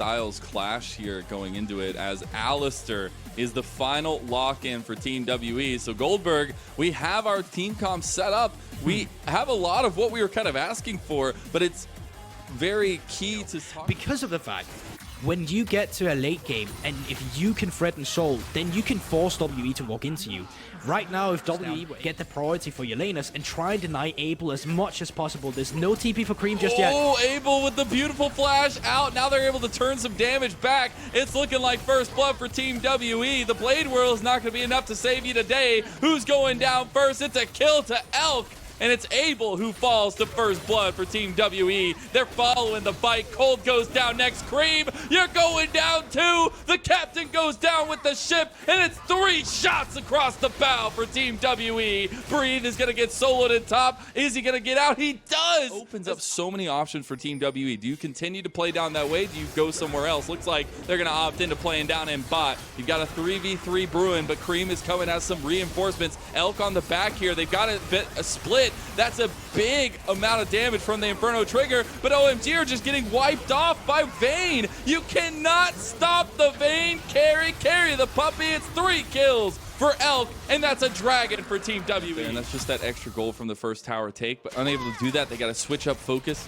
styles clash here going into it, as Alistair is the final lock-in for Team WE. So Goldberg, we have our team comp set up. We have a lot of what we were kind of asking for, but it's very key to talk because of the fact when you get to a late game and if you can threaten Soul, then you can force WE to walk into you. Right now, if WE get the priority for your laners and try and deny Abel as much as possible, there's no TP for Cream just yet. Oh, Abel with the beautiful flash out. Now they're able to turn some damage back. It's looking like first blood for Team WE. The Blade Whirl is not going to be enough to save you today. Who's going down first? It's a kill to Elk. And it's Abel who falls to first blood for Team WE. They're following the fight. Cold goes down next. Cream, you're going down too. The captain goes down with the ship, and it's 3 shots across the bow for Team WE. Breathe is going to get soloed in top. Is he going to get out? He does. Opens up so many options for Team WE. Do you continue to play down that way? Do you go somewhere else? Looks like they're going to opt into playing down in bot. You've got a 3v3 brewing, but Cream is coming as some reinforcements. Elk on the back here. They've got a split. That's a big amount of damage from the Inferno trigger, but OMG are just getting wiped off by Vayne. You cannot stop the Vayne carry. Carry the puppy. It's 3 kills for Elk, and that's a dragon for Team WE. And that's just that extra gold from the first tower take, but unable to do that, they got to switch up focus.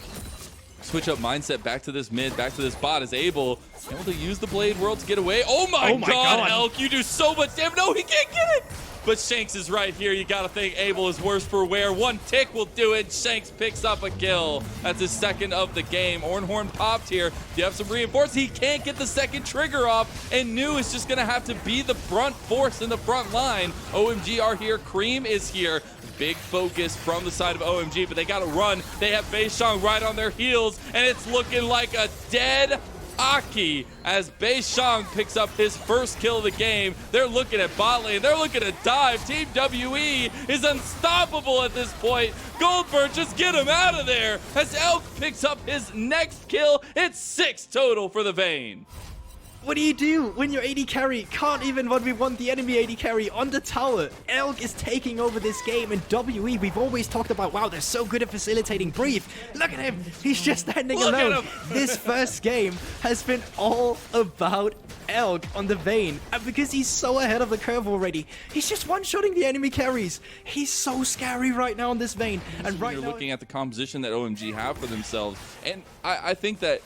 Switch up mindset back to this mid, back to this bot. Is able to use the Blade World to get away. Oh my god, Elk, you do so much damage. No, he can't get it. But Shanks is right here. You got to think Abel is worse for wear. 1 tick will do it. Shanks picks up a kill. That's his second of the game. Ornhorn popped here. Do you have some reinforcements? He can't get the second trigger off. And New is just going to have to be the front force in the front line. OMG are here. Cream is here. Big focus from the side of OMG, but they got to run. They have Beishang right on their heels, and it's looking like a dead Aki as Beishang picks up his first kill of the game. They're looking at bot lane. They're looking at dive. Team WE is unstoppable at this point. Goldberg, just get him out of there as Elk picks up his next kill. It's 6 total for the Vayne. What do you do when your AD carry can't even 1v1 the enemy AD carry on the tower? Elk is taking over this game, and WE, we've always talked about, wow, they're so good at facilitating Breathe. Look at him. He's just standing alone. This first game has been all about Elk on the Vayne, and because he's so ahead of the curve already, he's just one-shotting the enemy carries. He's so scary right now on this Vayne. And right You're now, looking at the composition that OMG have for themselves, and I think that,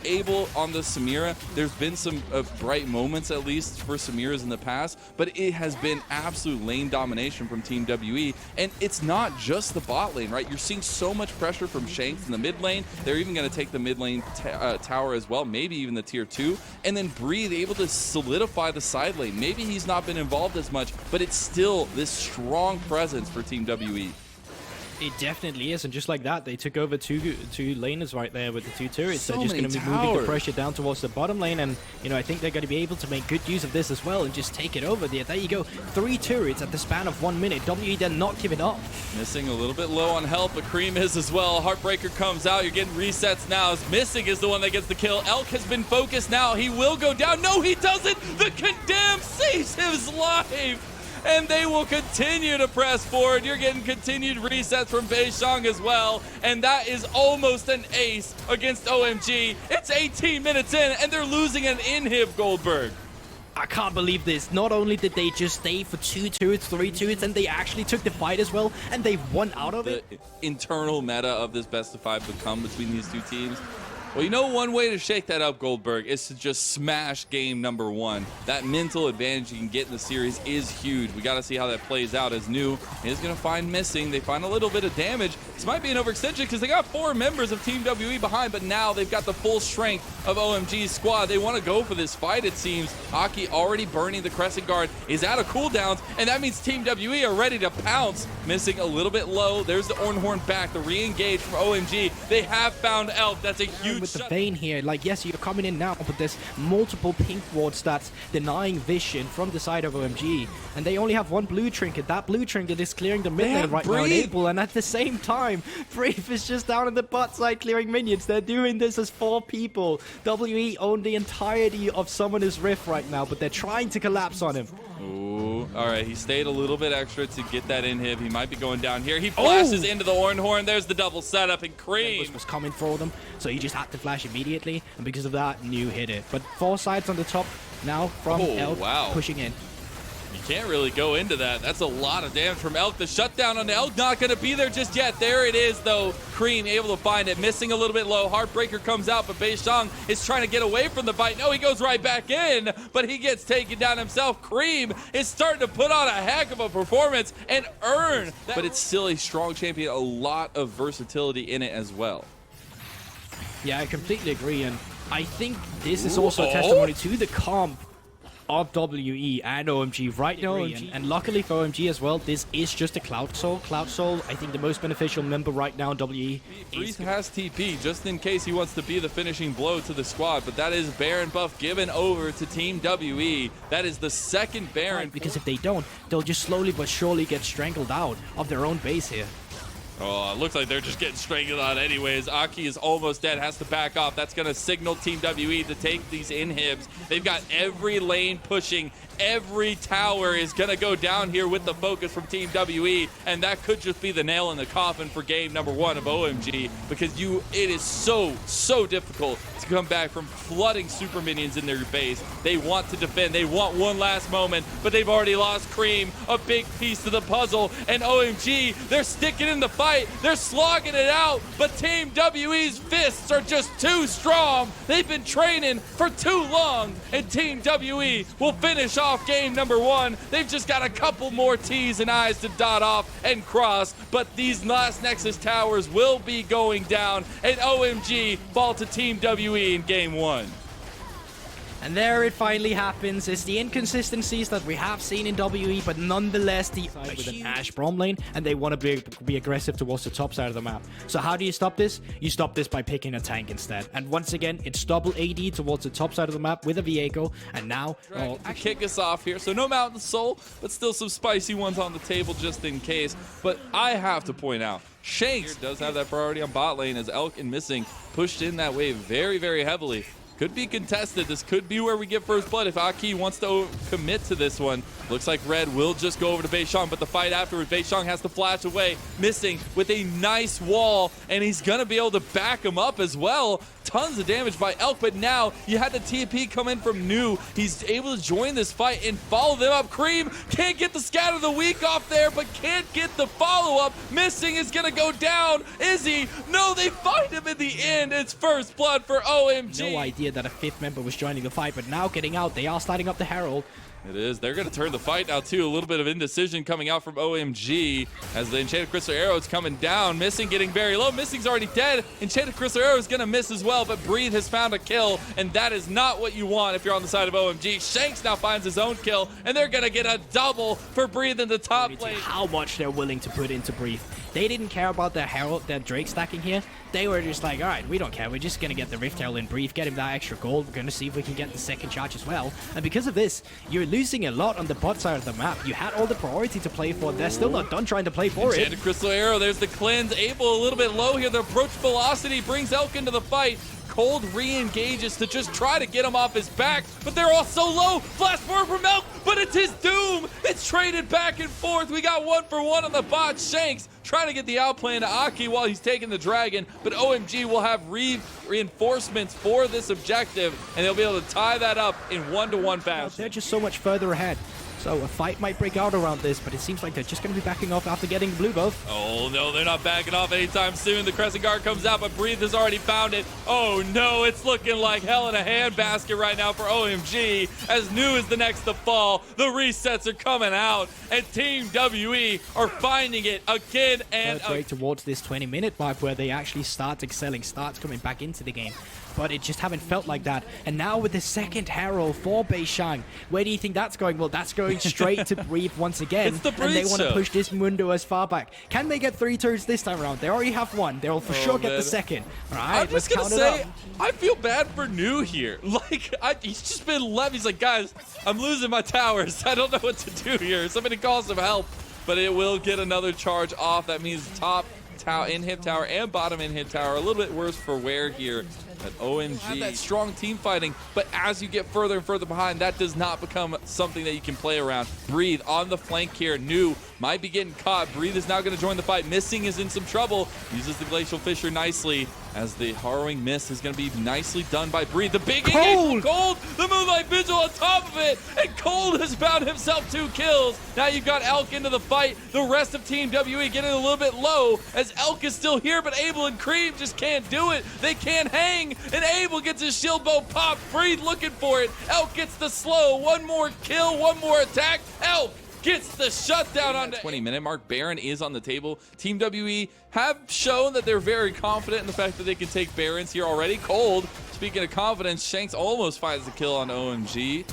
Abel on the Samira, there's been some bright moments at least for Samira's in the past, but it has been absolute lane domination from Team WE, and it's not just the bot lane, right? You're seeing so much pressure from Shanks in the mid lane. They're even going to take the mid lane tower as well, maybe even the tier 2, and then Breathe able to solidify the side lane. Maybe he's not been involved as much, but it's still this strong presence for Team WE. It definitely is, and just like that, they took over two laners right there with the 2 turrets. So they're just going to be moving the pressure down towards the bottom lane, and I think they're going to be able to make good use of this as well and just take it over there. There you go, 3 turrets at the span of 1 minute. WE did not give it up. Missing a little bit low on health, but Cream is as well. Heartbreaker comes out. You're getting resets now as Missing is the one that gets the kill. Elk has been focused now. He will go down. No, he doesn't. The Condemned saves his life. And they will continue to press forward. You're getting continued resets from Beishang as well. And that is almost an ace against OMG. It's 18 minutes in, and they're losing an inhib, Goldberg. I can't believe this. Not only did they just stay for 2 turrets, 3 turrets, and they actually took the fight as well, and they won out of it. The internal meta of this best of 5 would come between these 2 teams. Well, one way to shake that up, Goldberg, is to just smash game number 1. That mental advantage you can get in the series is huge. We got to see how that plays out, as New is going to find Missing. They find a little bit of damage. This might be an overextension because they got 4 members of Team WE behind, but now they've got the full strength of OMG's squad. They want to go for this fight, it seems. Aki already burning the Crescent Guard, is out of cooldowns, and that means Team WE are ready to pounce. Missing a little bit low. There's the Ornhorn back, the re-engage from OMG. They have found Elk. That's a huge with the Vayne here, like, yes, you're coming in now, but there's multiple pink wards that's denying vision from the side of OMG, and they only have 1 blue trinket. That blue trinket is clearing the mid lane right now in April, and at the same time, Brave is just down in the bot side clearing minions. They're doing this as 4 people. WE own the entirety of Summoner's Rift right now, but they're trying to collapse on him. Ooh, All right, he stayed a little bit extra to get that inhib. He might be going down here. He flashes into the Ornhorn. There's the double setup, and Cream was coming for them, so he just had to flash immediately, and because of that, New hit it. But 4 sides on the top now from Elk pushing in. You can't really go into that. That's a lot of damage from Elk. The shutdown on Elk not going to be there just yet. There it is, though. Cream able to find it, missing a little bit low. Heartbreaker comes out, but Beishang is trying to get away from the fight. No, he goes right back in, but he gets taken down himself. Cream is starting to put on a heck of a performance and earn that. But it's still a strong champion, a lot of versatility in it as well. Yeah, I completely agree, and I think this is also a testimony to the comp of WE and OMG right now, and luckily for OMG as well, this is just a Cloud Soul. Cloud Soul, I think the most beneficial member right now in WE. Breeze has TP just in case he wants to be the finishing blow to the squad, but that is Baron buff given over to Team WE. That is the second Baron. Because if they don't, they'll just slowly but surely get strangled out of their own base here. Oh, it looks like they're just getting strangled out anyways. Aki is almost dead, has to back off. That's going to signal Team WE to take these inhibs. They've got every lane pushing. Every tower is going to go down here with the focus from Team WE, and that could just be the nail in the coffin for game number 1 of OMG, because it is so difficult to come back from flooding super minions in their base. They want to defend. They want one last moment, but they've already lost Cream, a big piece of the puzzle, and OMG, they're sticking in the fight. They're slogging it out, but Team WE's fists are just too strong. They've been training for too long, and Team WE will finish off game number 1. They've just got a couple more T's and I's to dot off and cross, but these last Nexus towers will be going down, and OMG fall to Team WE in game 1. And there it finally happens. It's the inconsistencies that we have seen in WE, but nonetheless, the with an Ashe Brom lane, and they want to be aggressive towards the top side of the map. So how do you stop this? You stop this by picking a tank instead. And once again, it's double AD towards the top side of the map with a Viego, and now to kick us off here. So no Mountain Soul, but still some spicy ones on the table just in case. But I have to point out, Shanks does have that priority on bot lane as Elk and Missing pushed in that wave very heavily. Could be contested. This could be where we get first blood if Aki wants to commit to this one. Looks like Red will just go over to Beishang, but the fight afterwards, Beishang has to flash away, Missing with a nice wall, and he's going to be able to back him up as well. Tons of damage by Elk, but now you had the TP come in from New. He's able to join this fight and follow them up. Cream can't get the scatter of the week off there, but can't get the follow-up. Missing is going to go down. Is he? No, they find him in the end. It's first blood for OMG. No idea that a 5th member was joining the fight, but now getting out, they are starting up the Herald. It is. They're going to turn the fight now, too. A little bit of indecision coming out from OMG as the Enchanted Crystal Arrow is coming down. Missing getting very low. Missing's already dead. Enchanted Crystal Arrow is going to miss as well, but Breathe has found a kill, and that is not what you want if you're on the side of OMG. Shanks now finds his own kill, and they're going to get a double for Breathe in the top lane. How much they're willing to put into Breathe. They didn't care about their Herald, their Drake stacking here. They were just like, all right, we don't care. We're just going to get the Rift Herald in Breathe, get him that extra gold. We're going to see if we can get the second charge as well. And because of this, you're losing a lot on the bot side of the map. You had all the priority to play for. They're still not done trying to play for it. Enchanted Crystal Arrow, there's the cleanse. Able a little bit low here. The approach velocity brings Elk into the fight. Cold re-engages to just try to get him off his back, but they're all so low. Flash forward from Elk, but it's his doom. It's traded back and forth. We got 1-for-1 on the bot. Shanks trying to get the outplay into Aki while he's taking the dragon, but OMG will have reinforcements for this objective, and they'll be able to tie that up in 1-to-1 fashion. They're just so much further ahead. So a fight might break out around this, but it seems like they're just going to be backing off after getting the blue buff. Oh no, they're not backing off anytime soon. The Crescent Guard comes out, but Breathe has already found it. Oh no, it's looking like hell in a handbasket right now for OMG. As New is the next to fall, the resets are coming out, and Team WE are finding it again and again. Towards this 20-minute mark where they actually start excelling, starts coming back into the game. But it just haven't felt like that. And now with the second Herald for Beishang, where do you think that's going? Well, that's going straight to Breathe once again. It's the Breathe and they want to show. push this Mundo as far back. Can they get 3 turns this time around? They already have 1. They'll for sure get the second. All right, I'm just going to say, I feel bad for New here. Like, he's just been left. He's like, guys, I'm losing my towers. I don't know what to do here. Somebody call some help. But it will get another charge off. That means top inhib tower and bottom inhib tower a little bit worse for wear here. That OMG have that strong team fighting, but as you get further and further behind, that does not become something that you can play around. Breathe on the flank here. New might be getting caught. Breathe is now going to join the fight. Missing is in some trouble. Uses the Glacial Fissure nicely as the harrowing miss is going to be nicely done by Breathe. The big engage from Cold. The Moonlight Vigil on top of it, and Cold has found himself 2 kills. Now you've got Elk into the fight. The rest of Team WE getting a little bit low as Elk is still here, but Abel and Cream just can't do it. They can't hang, and Abel gets his shield bow popped. Breathe looking for it. Elk gets the slow. One more kill, one more attack. Elk gets the shutdown on the 20-minute mark. Baron is on the table. Team WE have shown that they're very confident in the fact that they can take Barons here already. Cold, speaking of confidence, Shanks almost finds the kill on OMG.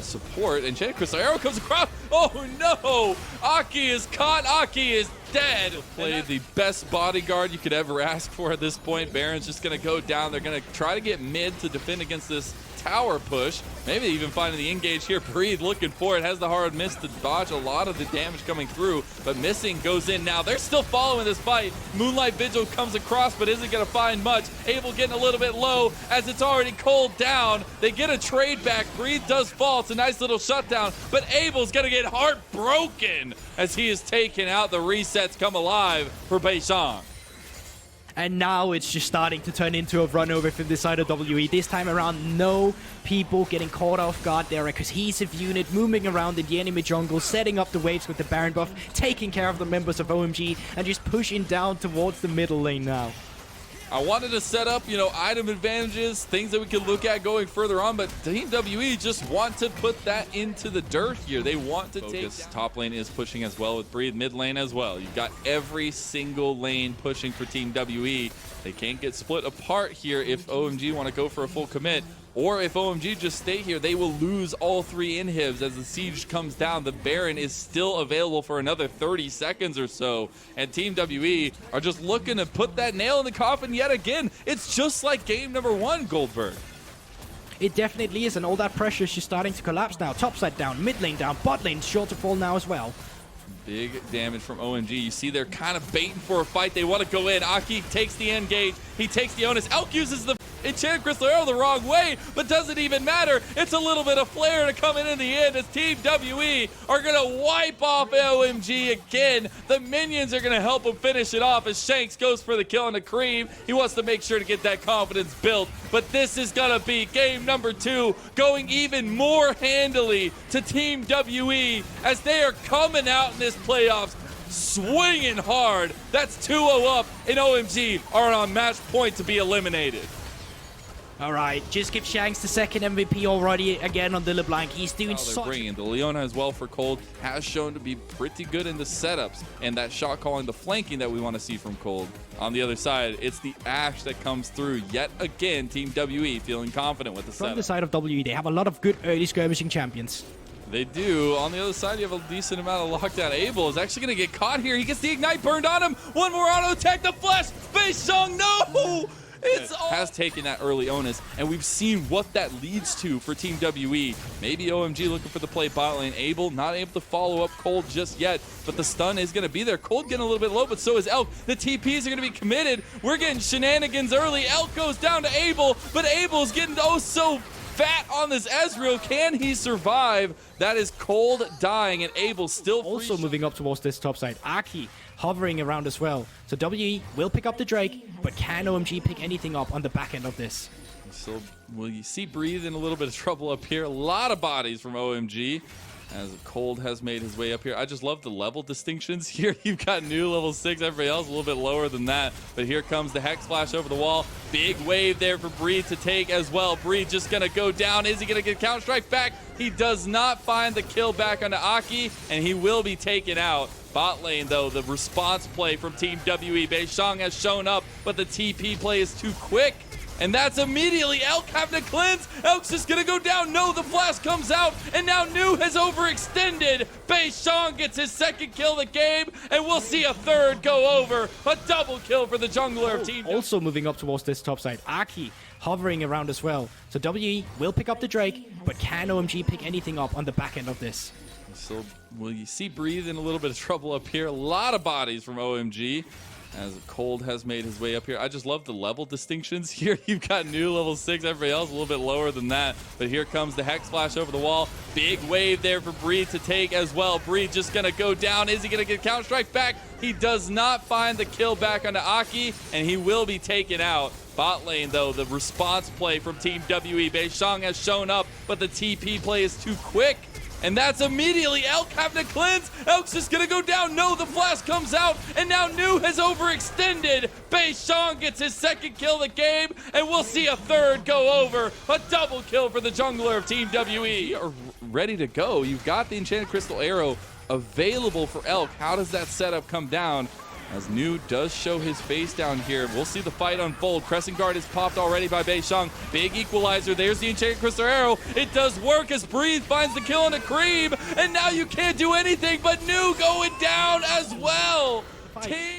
Support, and Crystal Arrow comes across. Oh no! Aki is caught. Aki is dead. Played the best bodyguard you could ever ask for at this point. Baron's just going to go down. They're going to try to get mid to defend against this tower push. Maybe even finding the engage here. Breathe looking for it. Has the hard miss to dodge a lot of the damage coming through, but missing goes in now. They're still following this fight. Moonlight Vigil comes across, but isn't going to find much. Abel getting a little bit low as it's already Cold down. They get a trade back. Breathe does fall. It's a nice little shutdown, but Abel's going to get heartbroken as he is taken out. The resets come alive for Beishang. And now it's just starting to turn into a run over from the side of WE. This time around, no people getting caught off guard there, because he's a unit moving around in the enemy jungle, setting up the waves with the Baron buff, taking care of the members of OMG, and just pushing down towards the middle lane now. I wanted to set up, item advantages, things that we could look at going further on, but Team WE just want to put that into the dirt here. They want to focus. Top lane is pushing as well with Breathe, mid lane as well. You've got every single lane pushing for Team WE. They can't get split apart here if OMG want to go for a full commit. Or if OMG just stay here, they will lose all 3 inhibs as the siege comes down. The Baron is still available for another 30 seconds or so. And Team WE are just looking to put that nail in the coffin yet again. It's just like game number 1, Goldberg. It definitely is, and all that pressure is just starting to collapse now. Top side down, mid lane down, bot lane sure to fall now as well. Big damage from OMG. You see they're kind of baiting for a fight. They want to go in. Aki takes the engage. He takes the onus. Elk uses the Enchanted Crystal Arrow the wrong way, but doesn't even matter. It's a little bit of flare to come in the end as Team WE are going to wipe off OMG again. The minions are going to help him finish it off as Shanks goes for the kill on the Cream. He wants to make sure to get that confidence built, but this is going to be game number 2, going even more handily to Team WE as they are coming out in this playoffs swinging hard. That's 2-0 up, and OMG are on match point to be eliminated. All right, just give Shanks the second MVP already again on the LeBlanc. He's doing such... bringing the Leona as well for Cold has shown to be pretty good in the setups and that shot calling, the flanking that we want to see from Cold. On the other side, it's the Ashe that comes through yet again. Team WE feeling confident with the setup. From the side of WE, they have a lot of good early skirmishing champions. They do. On the other side, you have a decent amount of lockdown. Abel is actually going to get caught here. He gets the Ignite burned on him. One more auto attack. The flash. Beishang, no! It's has taken that early onus, and we've seen what that leads to for Team WE. Maybe OMG looking for the play bot lane. Abel not able to follow up Cold just yet, but the stun is going to be there. Cold getting a little bit low, but so is Elk. The TPs are going to be committed. We're getting shenanigans early. Elk goes down to Abel, but Abel's getting oh so fat on this Ezreal. Can he survive? That is Cold dying, and Abel still also moving up towards this top side. Aki hovering around as well. So WE will pick up the Drake, but can OMG pick anything up on the back end of this? So will you see Breathe in a little bit of trouble up here? A lot of bodies from OMG as Cold has made his way up here. I just love the level distinctions here. You've got new level 6, everybody else a little bit lower than that. But here comes the Hex Flash over the wall. Big wave there for Breathe to take as well. Breathe just gonna go down. Is he gonna get Counter-Strike back? He does not find the kill back onto Aki, and he will be taken out. Bot lane, though, the response play from Team WE. Beishang has shown up, but the TP play is too quick. And that's immediately Elk having to cleanse. Elk's just going to go down. No, the flash comes out, and now New has overextended. Beishang gets his second kill of the game, and we'll see a third go over. A double kill for the jungler of Team. Also moving up towards this top side. Aki hovering around as well. So WE will pick up the Drake, but can OMG pick anything up on the back end of this? So, well, you see Breathe in a little bit of trouble up here. A lot of bodies from OMG as Cold has made his way up here. I just love the level distinctions here. You've got new level 6, everybody else a little bit lower than that. But here comes the Hex Flash over the wall. Big wave there for Breathe to take as well. Breathe just gonna go down. Is he gonna get Counter-Strike back? He does not find the kill back onto Aki, and he will be taken out. Bot lane, though, the response play from Team WE. Beishang has shown up, but the TP play is too quick. And that's immediately Elk having to cleanse. Elk's just gonna go down. No, the flash comes out, and now New has overextended. Beishang gets his second kill of the game, and we'll see a third go over. A double kill for the jungler of Team WE. Are ready to go. You've got the Enchanted Crystal Arrow available for Elk. How does that setup come down? As New does show his face down here. We'll see the fight unfold. Crescent Guard is popped already by Beishang. Big equalizer. There's the Enchanted Crystal Arrow. It does work as Breathe finds the kill on a Cream. And now you can't do anything but New going down as well.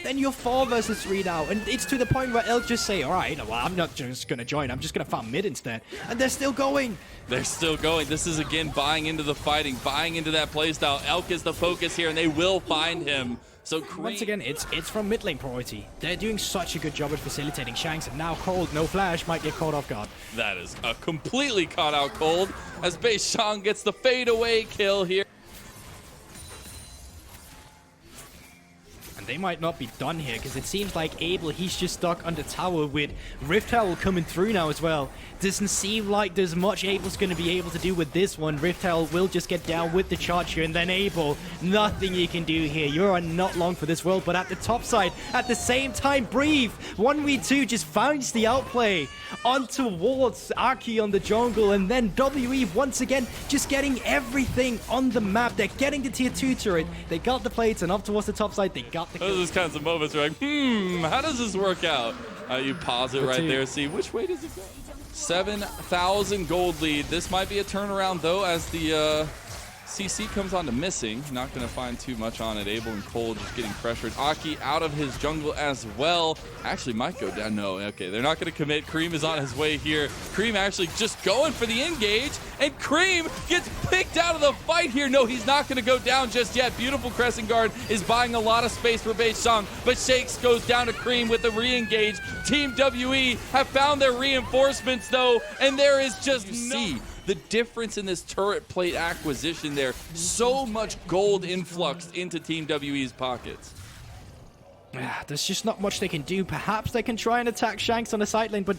Then you're 4 versus 3 now, and it's to the point where Elk just say, all right, well, I'm not just going to join, I'm just going to farm mid instead. And they're still going. They're still going. This is, again, buying into the fighting, buying into that playstyle. Elk is the focus here, and they will find him. So once again, it's from mid lane priority. They're doing such a good job at facilitating Shanks, and now Cold, no flash, might get caught off guard. That is a completely caught out Cold as Beishang gets the fadeaway kill here. They might not be done here because it seems like Abel, he's just stuck under tower with Rift Herald coming through now as well. Doesn't seem like there's much Abel's going to be able to do with this one. Rift Herald will just get down with the charge here, and then Abel, nothing you can do here. You are not long for this world, but at the top side, at the same time, Breathe 1v2 just finds the outplay on towards Aki on the jungle, and then WE once again just getting everything on the map. They're getting the tier 2 turret. They got the plates, and up towards the top side, they got the those kinds of moments where like, how does this work out? You pause it right there, see which way does it go? 7,000 gold lead. This might be a turnaround though, as the CC comes on to missing. Not going to find too much on it. Abel and Cole just getting pressured. Aki out of his jungle as well. Actually might go down. No, okay, they're not going to commit. Cream is on his way here. Cream actually just going for the engage, and Cream gets picked out of the fight here. No, he's not going to go down just yet. Beautiful Crescent Guard is buying a lot of space for Beishang, but Shakes goes down to Cream with the re-engage. Team WE have found their reinforcements though, and there is just no... The difference in this turret plate acquisition there, so much gold influxed into Team WE's pockets. There's just not much they can do. Perhaps they can try and attack Shanks on the side lane, but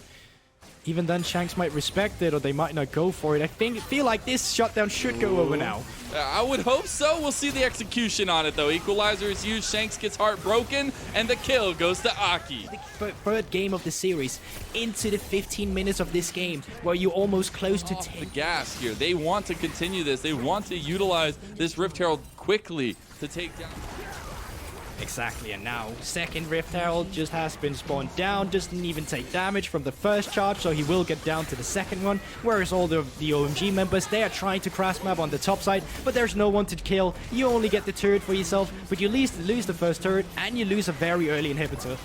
even then Shanks might respect it, or they might not go for it. I feel like this shutdown should go over now. I would hope so. We'll see the execution on it though. Equalizer is used, Shanks gets heartbroken, and the kill goes to Aki. The third game of the series, into the 15 minutes of this game, where you're almost close to 10. The gas here. They want to continue this. They want to utilize this Rift Herald quickly to take down. Exactly, and now second Rift Herald just has been spawned down, doesn't even take damage from the first charge, so he will get down to the second one, whereas all the OMG members, they are trying to crash map on the top side, but there's no one to kill. You only get the turret for yourself, but you lose the first turret, and you lose a very early inhibitor.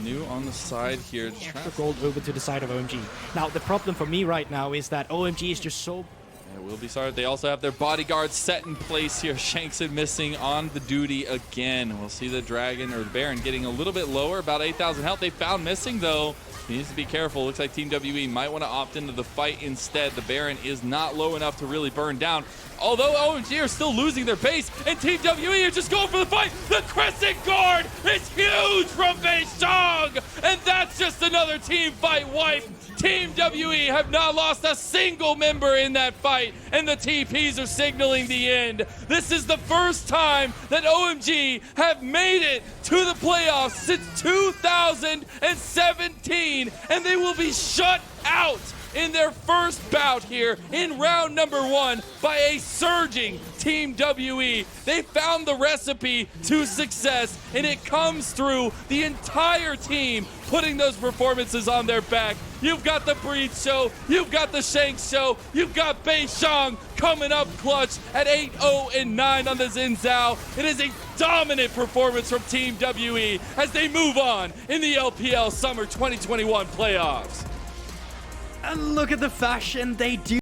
New on the side here. Extra gold over to the side of OMG. Now, the problem for me right now is that OMG is just so... Yeah, we'll be sorry. They also have their bodyguards set in place here. Shankson missing on the duty again. We'll see the Dragon, or the Baron, getting a little bit lower, about 8,000 health. They found missing, though. He needs to be careful. Looks like Team WE might want to opt into the fight instead. The Baron is not low enough to really burn down. Although OMG are still losing their base, and Team WE are just going for the fight. The Crescent Guard is huge from Beishang, and that's just another team fight wipe. Team WE have not lost a single member in that fight, and the TPs are signaling the end. This is the first time that OMG have made it to the playoffs since 2017, and they will be shut out in their first bout here in round number 1 by a surging Team WE. They found the recipe to success, and it comes through the entire team putting those performances on their back. You've got the Breathe show, you've got the Shanks show, you've got Beishang coming up clutch at 8-0-9 on the Xin Zhao. It is a dominant performance from Team WE as they move on in the LPL Summer 2021 playoffs. And look at the fashion they do.